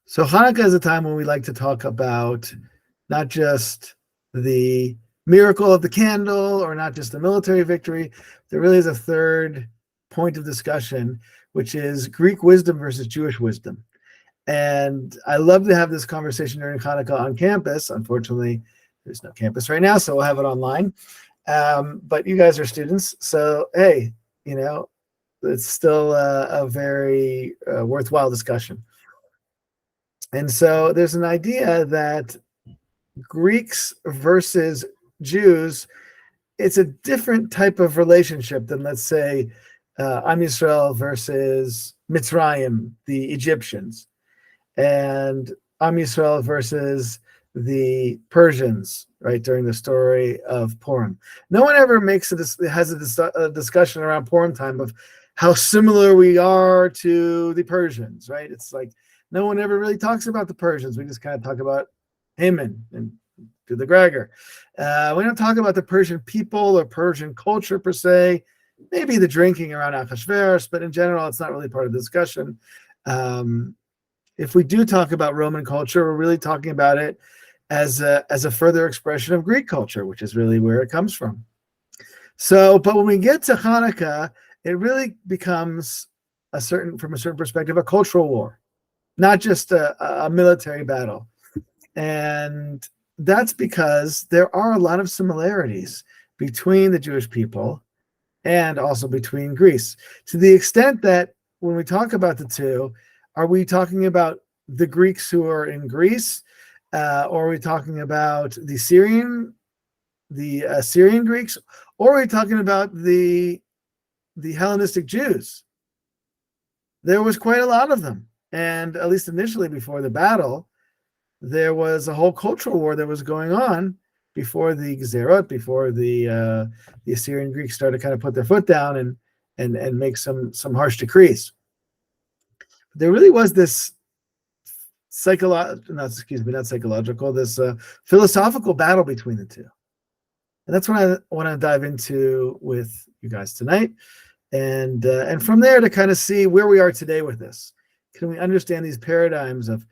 So Hanukkah is a time when we like to talk about not just the miracle of the candle or not just the military victory. There really is a third point of discussion, which is Greek wisdom versus Jewish wisdom. And I love to have this conversation during Hanukkah on campus. Unfortunately, there's no campus right now, so we'll have it online. But you guys are students, so hey, it's still a very worthwhile discussion. And so there's an idea that Greeks versus Jews, it's a different type of relationship than, let's say, Am Yisrael versus Mitzrayim, the Egyptians, and Am Yisrael versus the Persians, right, during the story of Purim. No one ever has a discussion around Purim time of how similar we are to the Persians, right? It's like no one ever really talks about the Persians. We just kind of talk about Haman and do the Gregor. We don't talk about the Persian people or Persian culture per se. Maybe the drinking around Achashverosh, but in general, it's not really part of the discussion. If we do talk about Roman culture, we're really talking about it as a further expression of Greek culture, which is really where it comes from. So, but when we get to Hanukkah, it really becomes from a certain perspective, a cultural war, not just a military battle. And that's because there are a lot of similarities between the Jewish people and also between Greece, to the extent that when we talk about the two, are we talking about the Greeks who are in Greece, or are we talking about the Syrian Greeks, or are we talking about the Hellenistic Jews? There was quite a lot of them, and at least initially before the battle, there was a whole cultural war that was going on before the Gezerot, before the Assyrian Greeks started to kind of put their foot down and make some harsh decrees. There really was this philosophical battle between the two. And that's what I want to dive into with you guys tonight. And from there to kind of see where we are today with this. Can we understand these paradigms of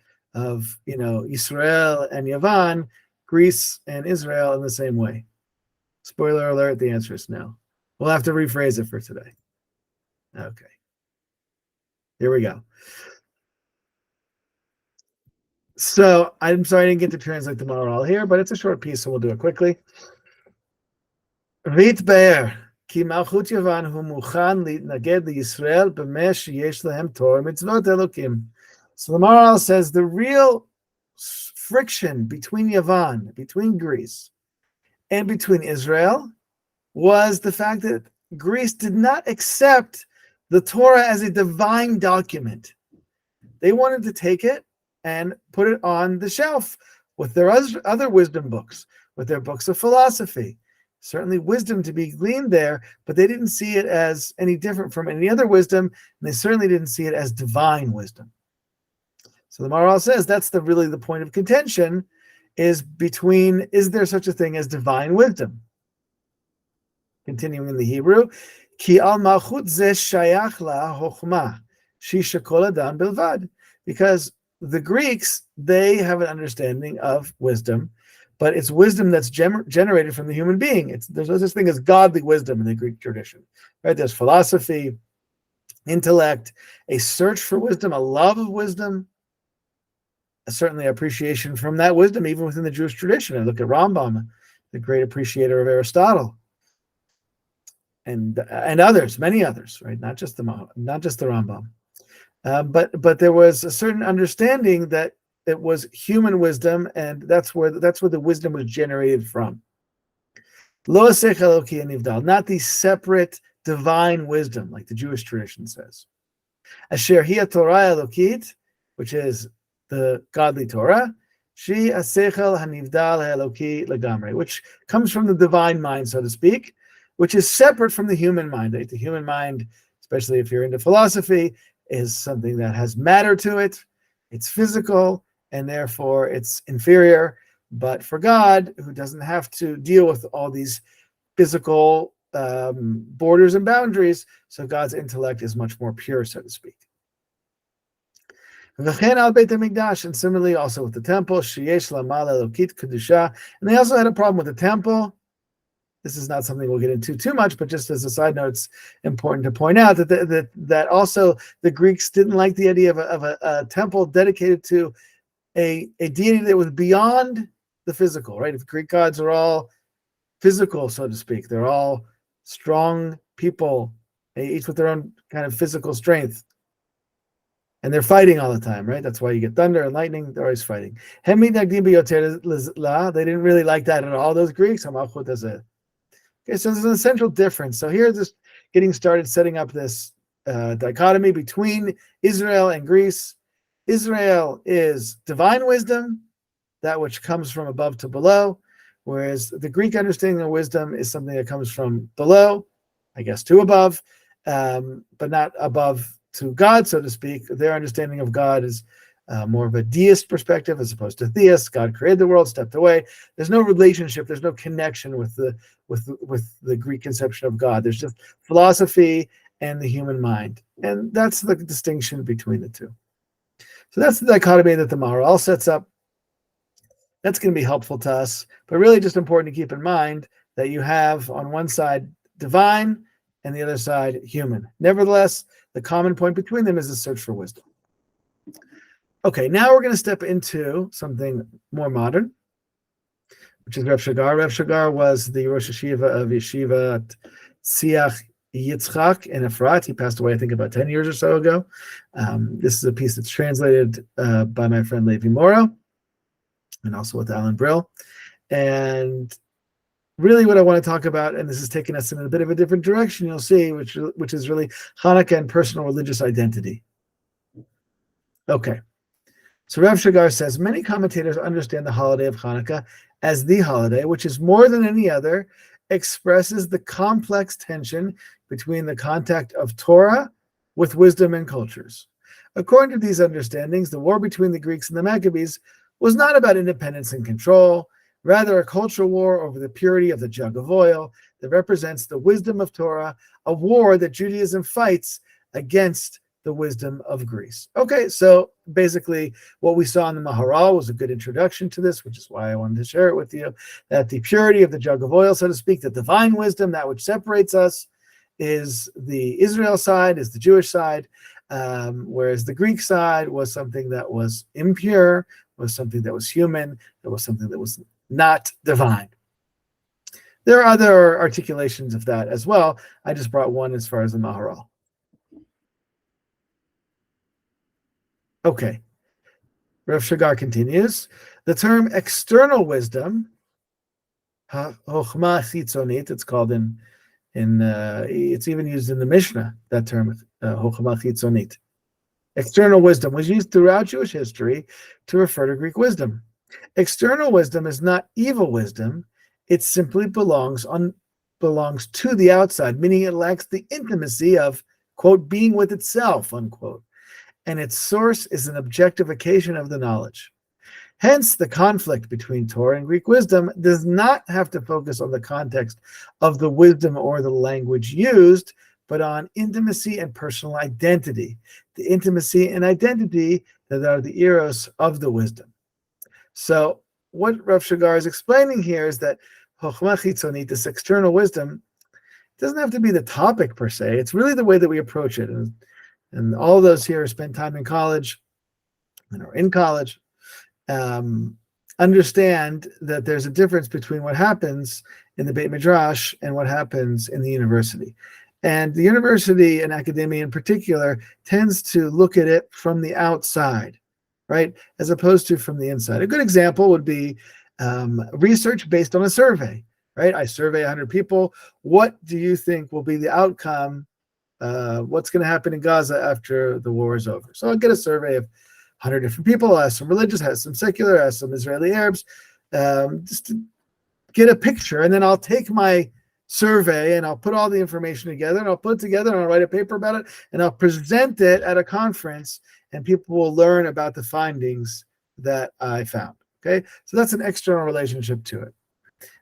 Israel and Yavan, Greece and Israel in the same way? Spoiler alert, the answer is no. We'll have to rephrase it for today. Okay. Here we go. So I'm sorry I didn't get to translate the moral here, but it's a short piece, so we'll do it quickly. Vitbe'er ki malchut Yavan hu muchan litnaged liYisrael b'meh sheyesh lahem Torah mitzvot Elokim. So the moral says the real friction between Yavan, between Greece, and between Israel was the fact that Greece did not accept the Torah as a divine document. They wanted to take it and put it on the shelf with their other wisdom books, with their books of philosophy. Certainly wisdom to be gleaned there, but they didn't see it as any different from any other wisdom, and they certainly didn't see it as divine wisdom. So the Maharal says that's really the point of contention, is there such a thing as divine wisdom? Continuing in the Hebrew, Ki al malchut ze shayach la chokhmah, shisha kol adam bilvad. Because the Greeks, they have an understanding of wisdom, but it's wisdom that's generated from the human being. There's no such thing as godly wisdom in the Greek tradition, right? There's philosophy, intellect, a search for wisdom, a love of wisdom, certainly appreciation from that wisdom, even within the Jewish tradition. I look at Rambam, the great appreciator of Aristotle, and others, many others, right? Not just the Rambam. But there was a certain understanding that it was human wisdom, and that's where the wisdom was generated from. Lo asech eloki nivdal, not the separate divine wisdom, like the Jewish tradition says. Asher hiya Torah elokit, which is the godly Torah, she asechel hanivdal eloki legamre, which comes from the divine mind, so to speak, which is separate from the human mind. Right? The human mind, especially if you're into philosophy, is something that has matter to it. It's physical, and therefore it's inferior. But for God, who doesn't have to deal with all these physical borders and boundaries, so God's intellect is much more pure, so to speak. V'chen al Beit HaMikdash, and similarly also with the temple, sheyesh lamal elokit kedusha, and they also had a problem with the temple. This is not something we'll get into too much, but just as a side note, it's important to point out that also the Greeks didn't like the idea of a temple dedicated to a deity that was beyond the physical, right? If the Greek gods are all physical, so to speak, they're all strong people, each with their own kind of physical strength. And they're fighting all the time, right? That's why you get thunder and lightning. They're always fighting. They didn't really like that at all, those Greeks. Okay, so there's an essential difference. So here, just getting started, setting up this dichotomy between Israel and Greece. Israel is divine wisdom, that which comes from above to below, whereas the Greek understanding of wisdom is something that comes from below, I guess, to above, but not above to God, so to speak. Their understanding of God is more of a deist perspective as opposed to theist. God created the world, stepped away. There's no relationship. There's no connection with the Greek conception of God. There's just philosophy and the human mind, and that's the distinction between the two. So that's the dichotomy that the Maharal sets up. That's going to be helpful to us, but really just important to keep in mind that you have on one side divine and the other side human. Nevertheless, the common point between them is the search for wisdom. Okay, now we're going to step into something more modern, which is Rav Shagar. Rav Shagar was the Rosh Hashiva of Yeshivat Siach Yitzchak in Efrat. He passed away, I think, about 10 years or so ago. This is a piece that's translated by my friend Levi Morrow and also with Alan Brill. And really what I want to talk about, and this is taking us in a bit of a different direction, you'll see, which is really Hanukkah and personal religious identity. Okay. So Rav Shagar says, many commentators understand the holiday of Hanukkah as the holiday, which is more than any other, expresses the complex tension between the contact of Torah with wisdom and cultures. According to these understandings, the war between the Greeks and the Maccabees was not about independence and control, rather a cultural war over the purity of the jug of oil that represents the wisdom of Torah, a war that Judaism fights against the wisdom of Greece. Okay, so basically what we saw in the Maharal was a good introduction to this, which is why I wanted to share it with you, that the purity of the jug of oil, so to speak, the divine wisdom, that which separates us, is the Israel side, is the Jewish side, whereas the Greek side was something that was impure, was something that was human, that was something that was not divine. There are other articulations of that as well. I just brought one as far as the Maharal. Okay, Rav Shagar continues. The term external wisdom, chokhmah chitzonit, it's called it's even used in the Mishnah, that term, chokhmah chitzonit. External wisdom was used throughout Jewish history to refer to Greek wisdom. External wisdom is not evil wisdom. It simply belongs to the outside, meaning it lacks the intimacy of, quote, being with itself, unquote. And its source is an objectification of the knowledge. Hence, the conflict between Torah and Greek wisdom does not have to focus on the context of the wisdom or the language used, but on intimacy and personal identity. The intimacy and identity that are the eros of the wisdom. So what Rav Shagar is explaining here is that chokhmah chitzonit, this external wisdom, doesn't have to be the topic per se. It's really the way that we approach it. And all of those here spend time in college and are in college, understand that there's a difference between what happens in the Beit Midrash and what happens in the university. And the university and academia in particular tends to look at it from the outside, right, as opposed to from the inside. A good example would be research based on a survey, right? I survey 100 people. What do you think will be the outcome? What's going to happen in Gaza after the war is over? So I'll get a survey of 100 different people. I'll ask some religious, ask some secular, ask some Israeli Arabs, just to get a picture. And then I'll take my survey and I'll put all the information together and I'll put it together and I'll write a paper about it and I'll present it at a conference and people will learn about the findings that I found. Okay, so that's an external relationship to it.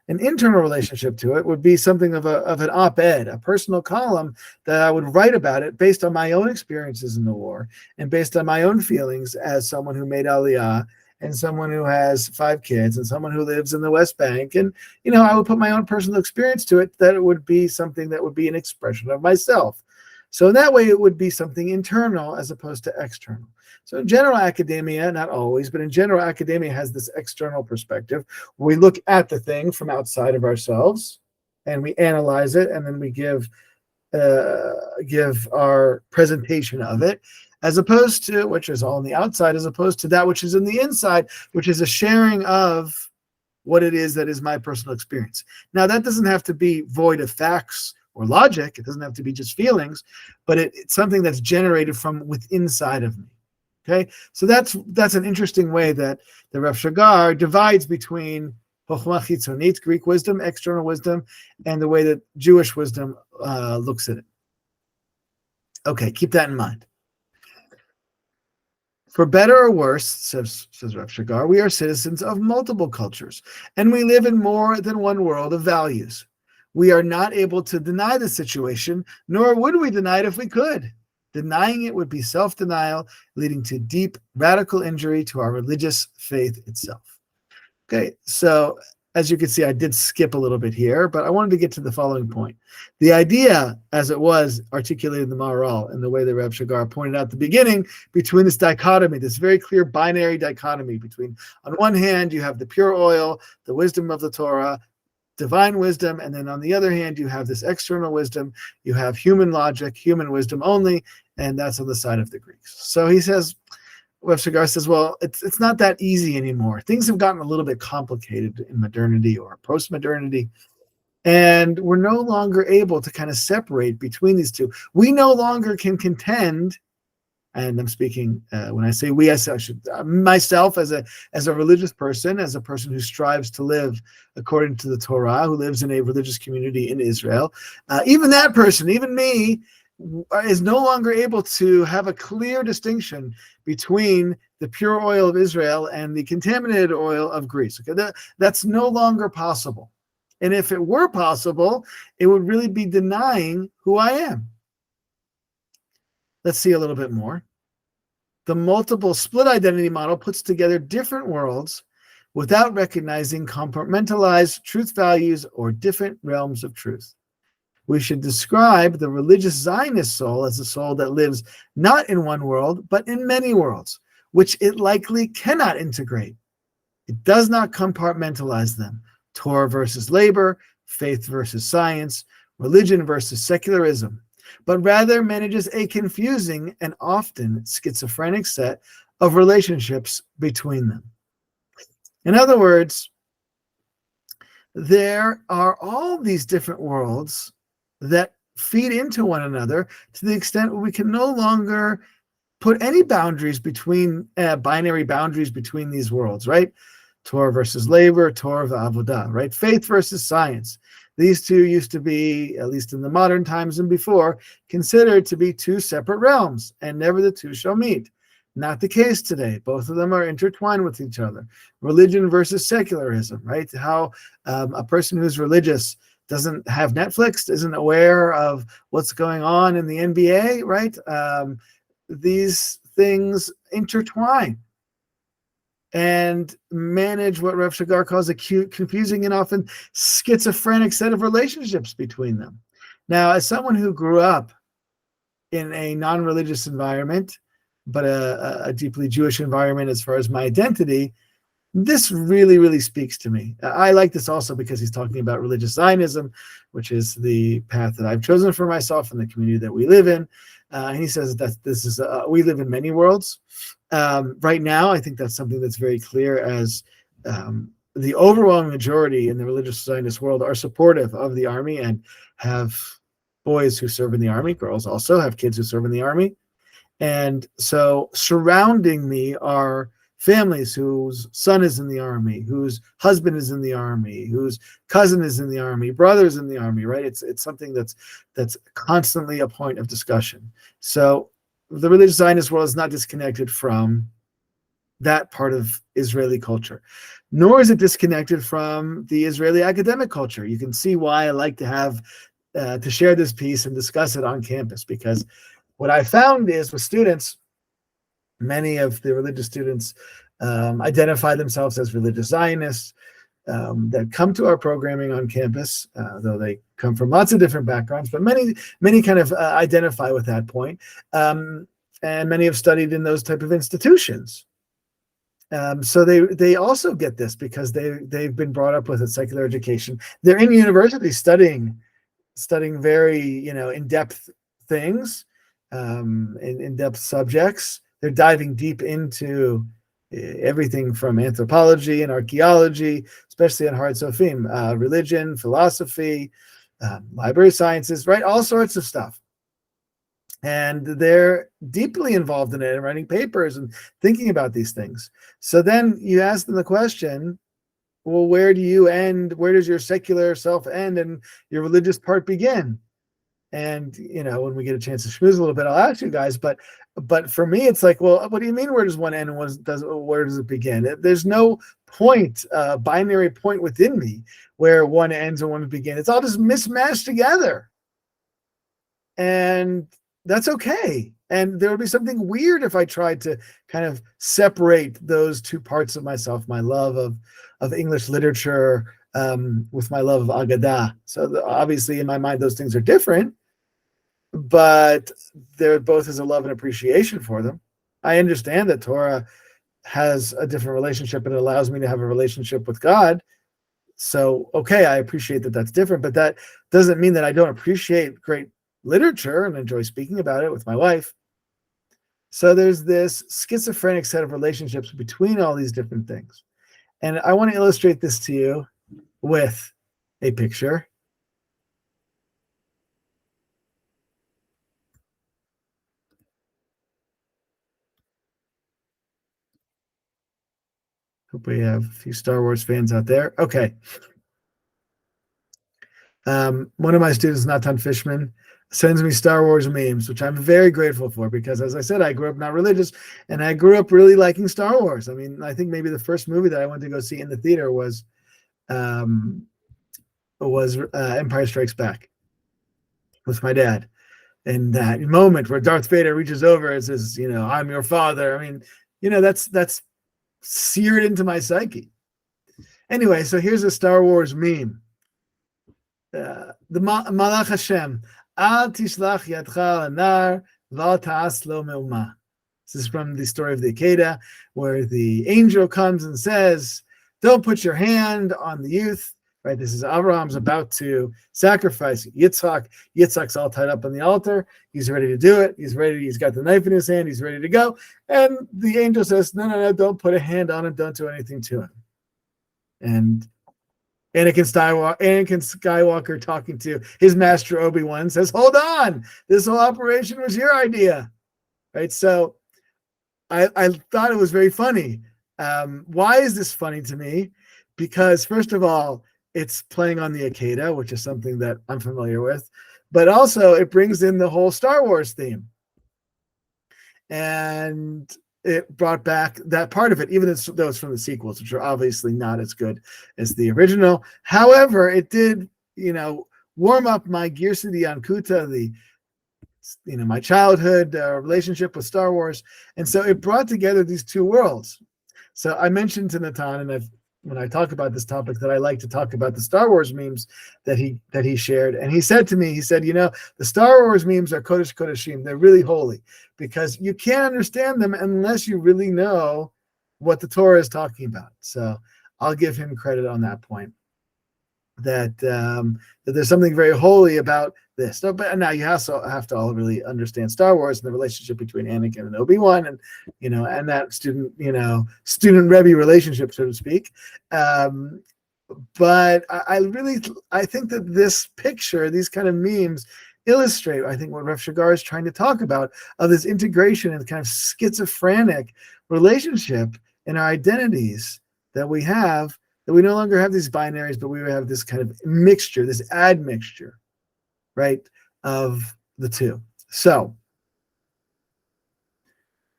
An internal relationship to it would be something of an op-ed, a personal column that I would write about it based on my own experiences in the war and based on my own feelings as someone who made Aliyah and someone who has 5 kids and someone who lives in the West Bank. And, I would put my own personal experience to it, that it would be something that would be an expression of myself. So in that way, it would be something internal as opposed to external. So in general academia, not always, but in general academia has this external perspective. We look at the thing from outside of ourselves and we analyze it, and then we give our presentation of it, as opposed to, which is all on the outside, as opposed to that which is in the inside, which is a sharing of what it is that is my personal experience. Now, that doesn't have to be void of facts or logic. It doesn't have to be just feelings, but it's something that's generated from within inside of me. Okay, so that's an interesting way that the Rav Shagar divides between Chochmah Chitzonit, Greek wisdom, external wisdom, and the way that Jewish wisdom looks at it. Okay, keep that in mind. For better or worse, says Rav Shagar, we are citizens of multiple cultures, and we live in more than one world of values. We are not able to deny the situation, nor would we deny it if we could. Denying it would be self-denial, leading to deep, radical injury to our religious faith itself. Okay, so as you can see, I did skip a little bit here, but I wanted to get to the following point. The idea, as it was articulated in the Maharal, in the way that Rav Shagar pointed out at the beginning, between this dichotomy, this very clear binary dichotomy between, on one hand, you have the pure oil, the wisdom of the Torah, divine wisdom, and then on the other hand, you have this external wisdom, you have human logic, human wisdom only, and that's on the side of the Greeks. So he says, Rav Shagar says, well, it's not that easy anymore. Things have gotten a little bit complicated in modernity or post-modernity, and we're no longer able to kind of separate between these two. We no longer can contend, and I'm speaking, when I say we, I should, myself as a religious person, as a person who strives to live according to the Torah, who lives in a religious community in Israel, even that person, even me, is no longer able to have a clear distinction between the pure oil of Israel and the contaminated oil of Greece. Okay, that's no longer possible. And if it were possible, it would really be denying who I am. Let's see a little bit more. The multiple split identity model puts together different worlds without recognizing compartmentalized truth values or different realms of truth. We should describe the religious Zionist soul as a soul that lives not in one world, but in many worlds, which it likely cannot integrate. It does not compartmentalize them. Torah versus labor, faith versus science, religion versus secularism, but rather manages a confusing and often schizophrenic set of relationships between them. In other words, there are all these different worlds that feed into one another to the extent where we can no longer put any boundaries between, binary boundaries between these worlds, right? Torah versus labor, Torah v'avodah, right? Faith versus science. These two used to be, at least in the modern times and before, considered to be two separate realms, and never the two shall meet. Not the case today. Both of them are intertwined with each other. Religion versus secularism, right? How a person who's religious doesn't have Netflix, isn't aware of what's going on in the NBA, right? These things intertwine and manage what Rav Shagar calls a confusing and often schizophrenic set of relationships between them. Now, as someone who grew up in a non-religious environment, but a deeply Jewish environment as far as my identity, this really, really speaks to me. I like this also because he's talking about religious Zionism, which is the path that I've chosen for myself and the community that we live in. And he says that this is, we live in many worlds. Right now, I think that's something that's very clear, as the overwhelming majority in the religious Zionist world are supportive of the army and have boys who serve in the army. Girls also have kids who serve in the army. And so surrounding me are families whose son is in the army, whose husband is in the army, whose cousin is in the army, brothers in the army, right? It's something that's constantly a point of discussion. So the religious Zionist world is not disconnected from that part of Israeli culture, nor is it disconnected from the Israeli academic culture. You can see why I like to have to share this piece and discuss it on campus, because what I found is with students, many of the religious students identify themselves as religious Zionists that come to our programming on campus, though they come from lots of different backgrounds, but many kind of identify with that point. And many have studied in those type of institutions. So they also get this because they've been brought up with a secular education. They're in university studying very in-depth things, in-depth subjects. They're diving deep into everything from anthropology and archaeology, especially on Hard Sofim, religion, philosophy, library sciences, right? All sorts of stuff. And they're deeply involved in it and writing papers and thinking about these things. So then you ask them the question, well, where do you end? Where does your secular self end and your religious part begin? And, when we get a chance to schmooze a little bit, I'll ask you guys, but for me, it's like, well, what do you mean? Where does one end and where does it begin? There's no point, binary point within me where one ends and one begins. It's all just mismatched together. And that's okay. And there would be something weird if I tried to kind of separate those two parts of myself, my love of English literature with my love of Agadah. So obviously in my mind, those things are different, but there both is a love and appreciation for them. I understand that Torah has a different relationship and it allows me to have a relationship with God. So, okay, I appreciate that that's different, but that doesn't mean that I don't appreciate great literature and enjoy speaking about it with my wife. So there's this schizophrenic set of relationships between all these different things. And I want to illustrate this to you with a picture. Hope we have a few Star Wars fans out there. Okay. One of my students, Natan Fishman, sends me Star Wars memes, which I'm very grateful for because, as I said, I grew up not religious and I grew up really liking Star Wars. I mean, I think maybe the first movie that I went to go see in the theater was Empire Strikes Back with my dad. And that moment where Darth Vader reaches over and says, I'm your father. I mean, that's seared into my psyche. Anyway, so here's a Star Wars meme. The Malach Hashem, Al tishlach yadcha anar, v'al ta'as lo me'uma. This is from the story of the Akedah, where the angel comes and says, don't put your hand on the youth. Right, this is Abraham's about to sacrifice Yitzhak. Yitzhak's all tied up on the altar. He's ready to do it. He's ready. He's got the knife in his hand. He's ready to go. And the angel says, no, don't put a hand on him. Don't do anything to him. And Anakin Skywalker talking to his master Obi-Wan says, hold on. This whole operation was your idea. Right, so I thought it was very funny. Why is this funny to me? Because first of all, it's playing on the Akedah, which is something that I'm familiar with, but also it brings in the whole Star Wars theme. And it brought back that part of it, even though it's from the sequels, which are obviously not as good as the original. However, it did, warm up my Girsidi Ankuta, my childhood relationship with Star Wars. And so it brought together these two worlds. So I mentioned to Natan, and when I talk about this topic, that I like to talk about the Star Wars memes that he shared. And he said to me, the Star Wars memes are Kodesh Kodeshim. They're really holy because you can't understand them unless you really know what the Torah is talking about. So I'll give him credit on that point, that there's something very holy about this. So, but now you also have to all really understand Star Wars and the relationship between Anakin and Obi-Wan, and and that student Rebbe relationship, so to speak. But I think that this picture, these kind of memes, illustrate, I think, what Rav Shigar is trying to talk about, of this integration and kind of schizophrenic relationship in our identities that we have, that we no longer have these binaries, but we have this kind of mixture, this admixture, right, of the two. So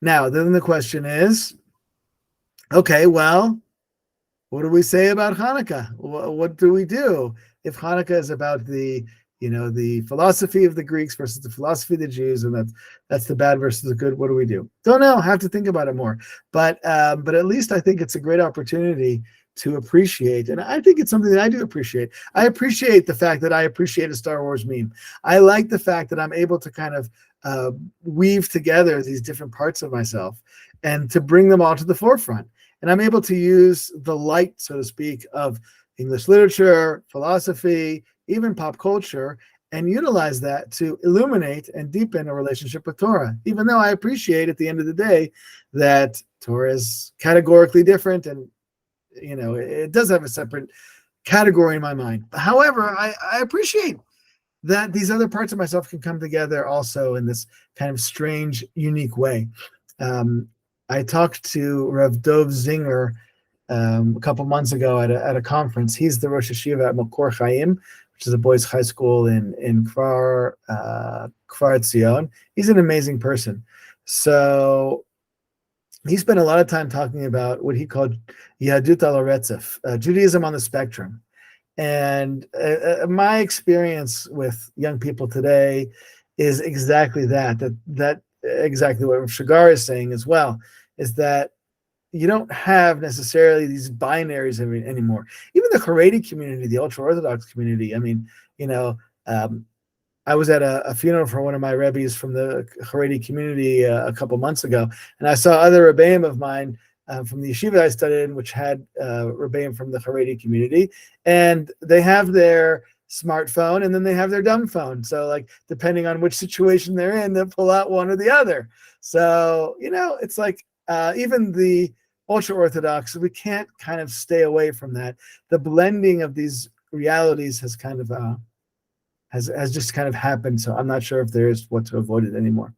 now then the question is, Okay, well, what do we say about Hanukkah? What do we do if Hanukkah is about the philosophy of the Greeks versus the philosophy of the Jews, and that's the bad versus the good? What do we do? Don't know. Have to think about it more. But at least I think it's a great opportunity to appreciate, and I think it's something that I do appreciate. I appreciate the fact that I appreciate a Star Wars meme. I like the fact that I'm able to kind of weave together these different parts of myself and to bring them all to the forefront. And I'm able to use the light, so to speak, of English literature, philosophy, even pop culture, and utilize that to illuminate and deepen a relationship with Torah. Even though I appreciate at the end of the day that Torah is categorically different, and it does have a separate category in my mind. However, I appreciate that these other parts of myself can come together also in this kind of strange, unique way. I talked to Rav Dov Zinger a couple months ago at a conference. He's the Rosh Hashiva at Makor Chaim, which is a boys' high school in Kfar Etzion. He's an amazing person. So he spent a lot of time talking about what he called Yahadut al Retzef, Judaism on the spectrum. And my experience with young people today is exactly that exactly what Shigar is saying as well, is that you don't have necessarily these binaries anymore. Even the Haredi community, the ultra-Orthodox community, I mean, I was at a funeral for one of my rebbes from the Haredi community a couple months ago, and I saw other rebbeim of mine from the yeshiva I studied in, which had rebbeim from the Haredi community, and they have their smartphone and then they have their dumb phone. So, like, depending on which situation they're in, they'll pull out one or the other. So, it's like even the ultra-Orthodox, we can't kind of stay away from that. The blending of these realities has kind of has just kind of happened. So I'm not sure if there is what to avoid it anymore.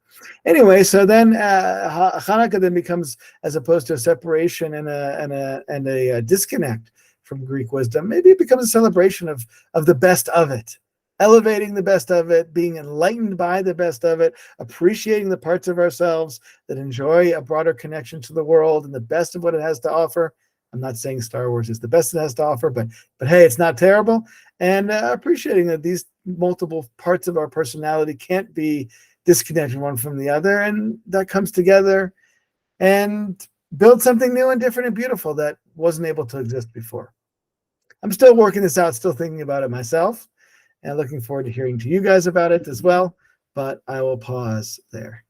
Anyway, so then Hanukkah then becomes, as opposed to a separation and a disconnect from Greek wisdom, maybe it becomes a celebration of the best of it, elevating the best of it, being enlightened by the best of it, appreciating the parts of ourselves that enjoy a broader connection to the world and the best of what it has to offer. I'm not saying Star Wars is the best it has to offer, but hey, it's not terrible. And appreciating that these multiple parts of our personality can't be disconnected one from the other, and that comes together and build something new and different and beautiful that wasn't able to exist before. I'm still working this out, still thinking about it myself, and looking forward to hearing to you guys about it as well, but I will pause there.